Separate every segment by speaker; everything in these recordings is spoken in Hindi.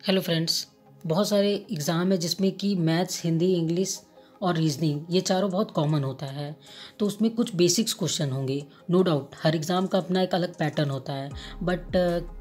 Speaker 1: Hello friends. बहुत सारे एग्ज़ाम है जिसमें कि मैथ्स, हिंदी, इंग्लिश और रीजनिंग ये चारों बहुत कॉमन होता है। तो उसमें कुछ बेसिक्स क्वेश्चन होंगे। नो डाउट हर एग्ज़ाम का अपना एक अलग पैटर्न होता है, बट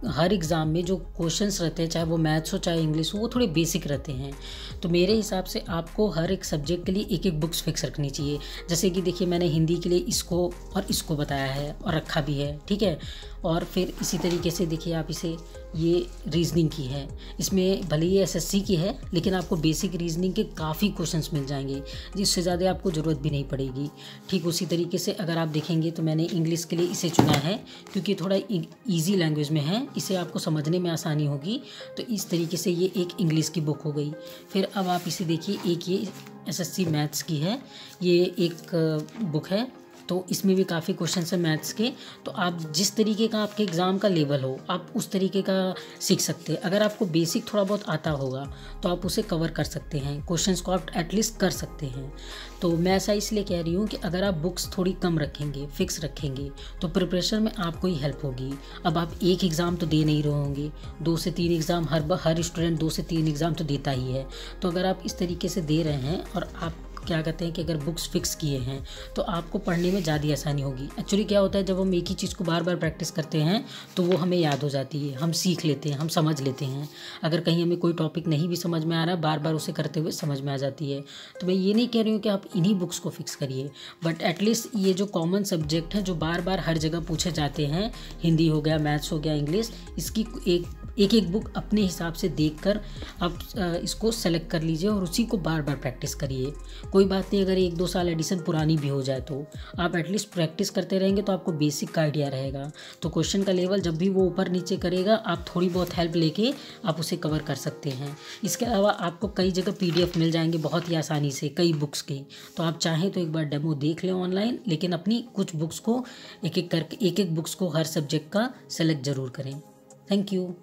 Speaker 1: हर एग्ज़ाम में जो क्वेश्चंस रहते हैं, चाहे वो मैथ्स हो चाहे इंग्लिश हो, वो थोड़े बेसिक रहते हैं। तो मेरे हिसाब से आपको हर एक सब्जेक्ट के लिए एक एक बुक्स फिक्स रखनी चाहिए। जैसे कि देखिए, मैंने हिंदी के लिए इसको और इसको बताया है और रखा भी है, ठीक है। और फिर इसी तरीके से देखिए, आप इसे ये रीजनिंग की है, इसमें भले ही एसएससी की है लेकिन आपको बेसिक रीजनिंग के काफ़ी क्वेश्चंस मिल जाएंगे, जिससे ज़्यादा आपको ज़रूरत भी नहीं पड़ेगी। ठीक उसी तरीके से अगर आप देखेंगे तो मैंने इंग्लिश के लिए इसे चुना है क्योंकि थोड़ा ईजी लैंग्वेज में है, इसे आपको समझने में आसानी होगी। तो इस तरीके से ये एक इंग्लिश की बुक हो गई। फिर अब आप इसे देखिए, एक ये एसएससी मैथ्स की है, ये एक बुक है। तो इसमें भी काफ़ी क्वेश्चन हैं मैथ्स के। तो आप जिस तरीके का आपके एग्ज़ाम का लेवल हो, आप उस तरीके का सीख सकते हैं। अगर आपको बेसिक थोड़ा बहुत आता होगा तो आप उसे कवर कर सकते हैं, क्वेश्चंस को आप एटलीस्ट कर सकते हैं। तो मैं ऐसा इसलिए कह रही हूँ कि अगर आप बुक्स थोड़ी कम रखेंगे, फिक्स रखेंगे, तो प्रिपरेशन में आपको ही हेल्प होगी। अब आप एक एग्ज़ाम तो दे नहीं रहे होंगे, 2 से 3 एग्ज़ाम हर स्टूडेंट 2 से 3 एग्ज़ाम तो देता ही है। तो अगर आप इस तरीके से दे रहे हैं और आप क्या कहते हैं कि अगर बुक्स फिक्स किए हैं तो आपको पढ़ने में ज़्यादा आसानी होगी। एक्चुअली क्या होता है, जब हम एक ही चीज़ को बार बार प्रैक्टिस करते हैं तो वो हमें याद हो जाती है, हम सीख लेते हैं, हम समझ लेते हैं। अगर कहीं हमें कोई टॉपिक नहीं भी समझ में आ रहा है, बार बार उसे करते हुए समझ में आ जाती है। तो मैं ये नहीं कह रही हूँ कि आप इन्हीं बुक्स को फिक्स करिए, बट एटलीस्ट ये जो कॉमन सब्जेक्ट हैं जो बार बार हर जगह पूछे जाते हैं, हिंदी हो गया, मैथ्स हो गया, इंग्लिश, इसकी एक बुक अपने हिसाब से देखकर आप इसको सेलेक्ट कर लीजिए और उसी को बार बार प्रैक्टिस करिए। कोई बात नहीं, अगर 1-2 साल एडिशन पुरानी भी हो जाए तो आप एटलीस्ट प्रैक्टिस करते रहेंगे तो आपको बेसिक का आइडिया रहेगा। तो क्वेश्चन का लेवल जब भी वो ऊपर नीचे करेगा, आप थोड़ी बहुत हेल्प लेके आप उसे कवर कर सकते हैं। इसके अलावा आपको कई जगह PDF मिल जाएंगे बहुत ही आसानी से, कई बुक्स के। तो आप चाहें तो एक बार डेमो देख लें ऑनलाइन, लेकिन अपनी कुछ बुक्स को एक एक करके, एक एक बुक्स को हर सब्जेक्ट का सेलेक्ट ज़रूर करें। Thank you.